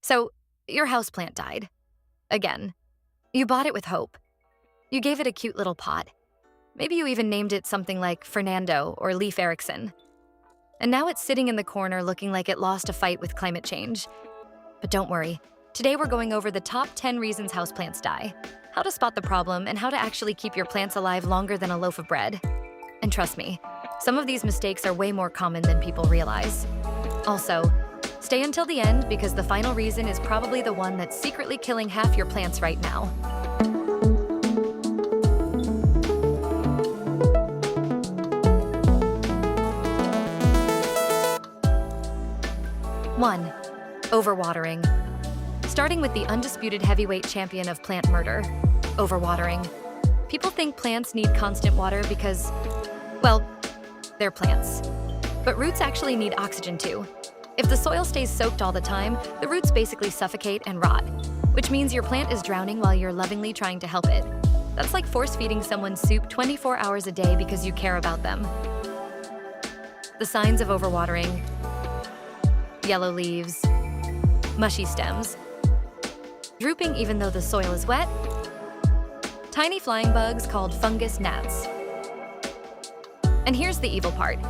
So, your houseplant died. Again. You bought it with hope. You gave it a cute little pot. Maybe you even named it something like Fernando or Leif Erikson. And now it's sitting in the corner looking like it lost a fight with climate change. But don't worry. Today we're going over the top 10 reasons houseplants die, how to spot the problem, and how to actually keep your plants alive longer than a loaf of bread. And trust me, some of these mistakes are way more common than people realize. Also, stay until the end because the final reason is probably the one that's secretly killing half your plants right now. One, overwatering. Starting with the undisputed heavyweight champion of plant murder, overwatering. People think plants need constant water because, well, they're plants. But roots actually need oxygen too. If the soil stays soaked all the time, the roots basically suffocate and rot, which means your plant is drowning while you're lovingly trying to help it. That's like force-feeding someone soup 24 hours a day because you care about them. The signs of overwatering: yellow leaves, mushy stems, drooping even though the soil is wet, tiny flying bugs called fungus gnats. And here's the evil part.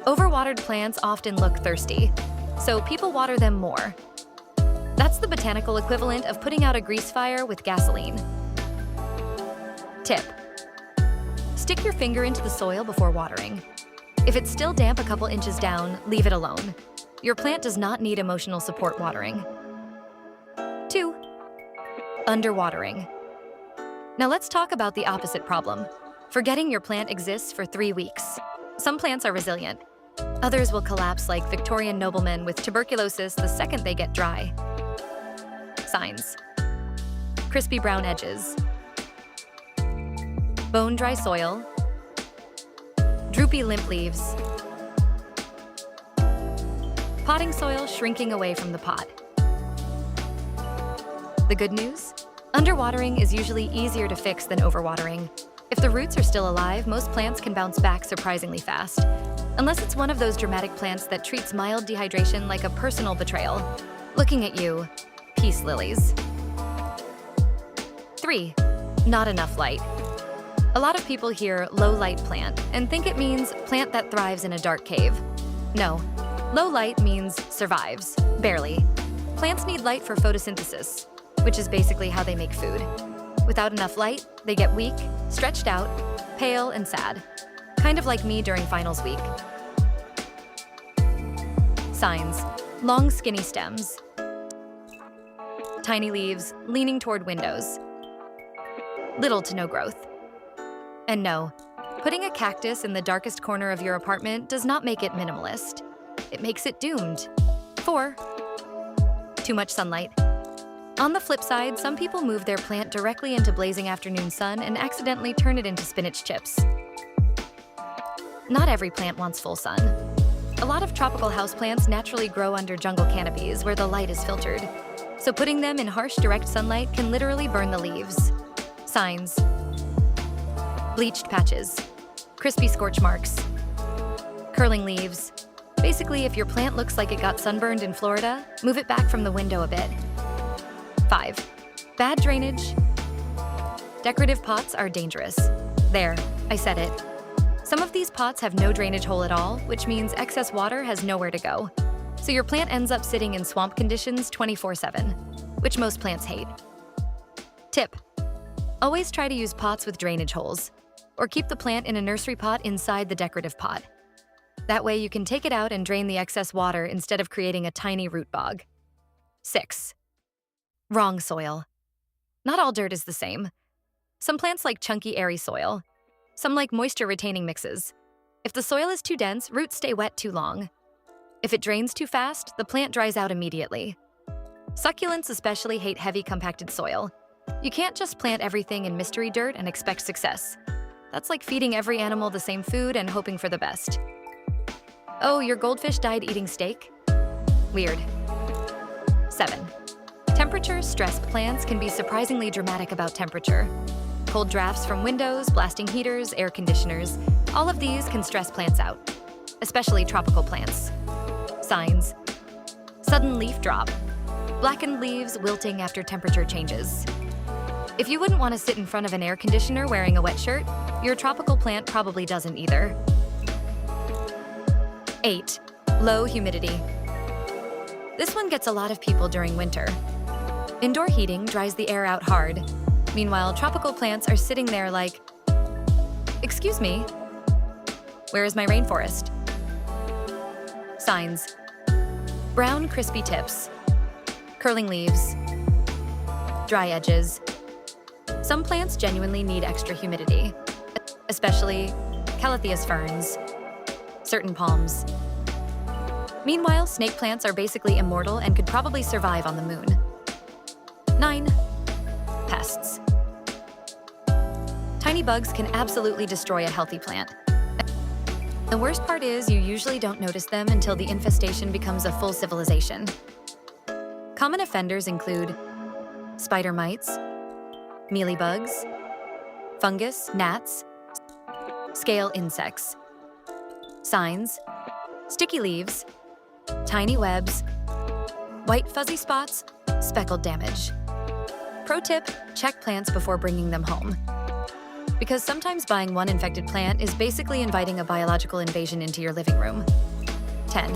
Overwatered plants often look thirsty, so people water them more. That's the botanical equivalent of putting out a grease fire with gasoline. Tip: stick your finger into the soil before watering. If it's still damp a couple inches down, leave it alone. Your plant does not need emotional support watering. 2. Underwatering. Now let's talk about the opposite problem. Forgetting your plant exists for 3 weeks. Some plants are resilient. Others will collapse like Victorian noblemen with tuberculosis the second they get dry. Signs: crispy brown edges, bone-dry soil, droopy limp leaves, potting soil shrinking away from the pot. The good news? Underwatering is usually easier to fix than overwatering. If the roots are still alive, most plants can bounce back surprisingly fast. Unless it's one of those dramatic plants that treats mild dehydration like a personal betrayal. Looking at you, peace lilies. 3. Not enough light. A lot of people hear low light plant and think it means plant that thrives in a dark cave. No. Low light means survives, barely. Plants need light for photosynthesis, which is basically how they make food. Without enough light, they get weak, stretched out, pale, and sad. Kind of like me during finals week. Signs: long skinny stems, tiny leaves leaning toward windows, little to no growth. And no, putting a cactus in the darkest corner of your apartment does not make it minimalist. It makes it doomed. 4. Too much sunlight. On the flip side, some people move their plant directly into blazing afternoon sun and accidentally turn it into spinach chips. Not every plant wants full sun. A lot of tropical houseplants naturally grow under jungle canopies where the light is filtered. So putting them in harsh direct sunlight can literally burn the leaves. Signs: bleached patches, crispy scorch marks, curling leaves. Basically, if your plant looks like it got sunburned in Florida, move it back from the window a bit. 5. Bad drainage. Decorative pots are dangerous. There, I said it. Some of these pots have no drainage hole at all, which means excess water has nowhere to go. So your plant ends up sitting in swamp conditions 24/7, which most plants hate. Tip: always try to use pots with drainage holes, or keep the plant in a nursery pot inside the decorative pot. That way you can take it out and drain the excess water instead of creating a tiny root bog. 6. Wrong soil. Not all dirt is the same. Some plants like chunky, airy soil. Some like moisture-retaining mixes. If the soil is too dense, roots stay wet too long. If it drains too fast, the plant dries out immediately. Succulents especially hate heavy, compacted soil. You can't just plant everything in mystery dirt and expect success. That's like feeding every animal the same food and hoping for the best. Oh, your goldfish died eating steak? Weird. 7. Temperature-stressed plants can be surprisingly dramatic about temperature. Cold drafts from windows, blasting heaters, air conditioners, all of these can stress plants out, especially tropical plants. Signs: sudden leaf drop, Blackened leaves wilting after temperature changes. If you wouldn't want to sit in front of an air conditioner wearing a wet shirt, your tropical plant probably doesn't either. 8. Low humidity. This one gets a lot of people during winter. Indoor heating dries the air out hard. Meanwhile, tropical plants are sitting there like, "Excuse me, where is my rainforest?" Signs: brown, crispy tips, curling leaves, dry edges. Some plants genuinely need extra humidity, especially Calatheus ferns, certain palms. Meanwhile, snake plants are basically immortal and could probably survive on the moon. 9. Pests. Tiny bugs can absolutely destroy a healthy plant. The worst part is you usually don't notice them until the infestation becomes a full civilization. Common offenders include spider mites, mealybugs, fungus, gnats, scale insects. Signs: sticky leaves, tiny webs, white fuzzy spots, speckled damage. Pro tip: check plants before bringing them home. Because sometimes buying one infected plant is basically inviting a biological invasion into your living room. 10.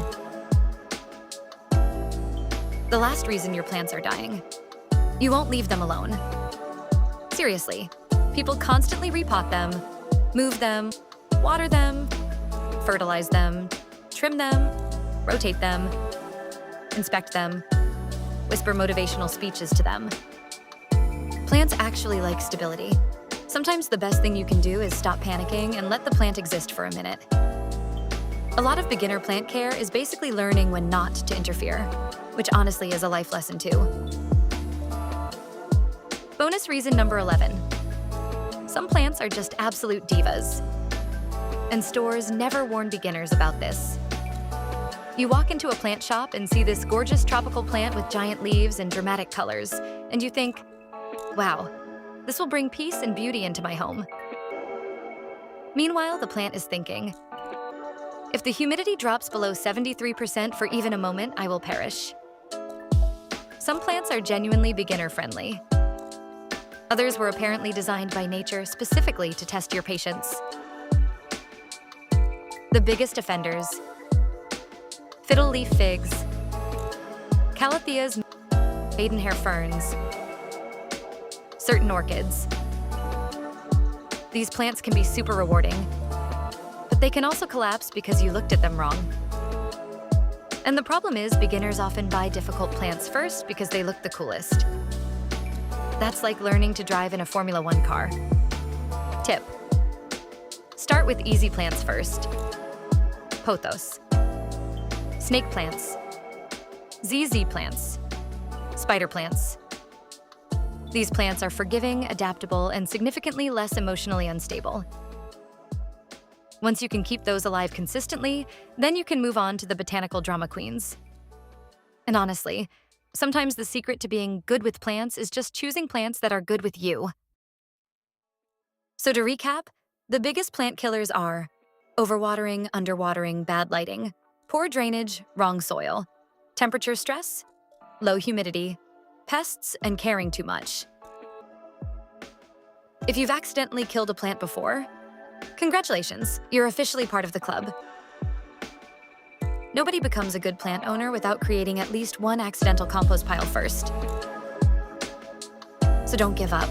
The last reason your plants are dying. You won't leave them alone. Seriously, people constantly repot them, move them, water them, fertilize them, trim them, rotate them, inspect them, whisper motivational speeches to them. Plants actually like stability. Sometimes the best thing you can do is stop panicking and let the plant exist for a minute. A lot of beginner plant care is basically learning when not to interfere, which honestly is a life lesson too. Bonus reason number 11. Some plants are just absolute divas. And stores never warn beginners about this. You walk into a plant shop and see this gorgeous tropical plant with giant leaves and dramatic colors, and you think, "Wow, this will bring peace and beauty into my home." Meanwhile, the plant is thinking, "If the humidity drops below 73% for even a moment, I will perish." Some plants are genuinely beginner-friendly. Others were apparently designed by nature specifically to test your patience. The biggest offenders: fiddle leaf figs, Calatheas maidenhair ferns, certain orchids. These plants can be super rewarding, but they can also collapse because you looked at them wrong. And the problem is, beginners often buy difficult plants first because they look the coolest. That's like learning to drive in a Formula 1 car. Tip: start with easy plants first. Pothos, snake plants, ZZ plants, spider plants. These plants are forgiving, adaptable, and significantly less emotionally unstable. Once you can keep those alive consistently, then you can move on to the botanical drama queens. And honestly, sometimes the secret to being good with plants is just choosing plants that are good with you. So to recap, the biggest plant killers are overwatering, underwatering, bad lighting, poor drainage, wrong soil, temperature stress, low humidity, pests, and caring too much. If you've accidentally killed a plant before, congratulations, you're officially part of the club. Nobody becomes a good plant owner without creating at least one accidental compost pile first. So don't give up.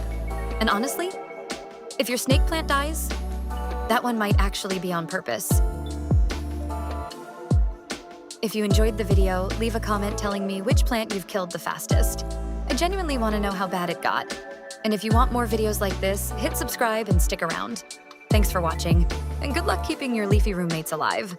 And honestly, if your snake plant dies, that one might actually be on purpose. If you enjoyed the video, leave a comment telling me which plant you've killed the fastest. I genuinely want to know how bad it got. And if you want more videos like this, hit subscribe and stick around. Thanks for watching, and good luck keeping your leafy roommates alive.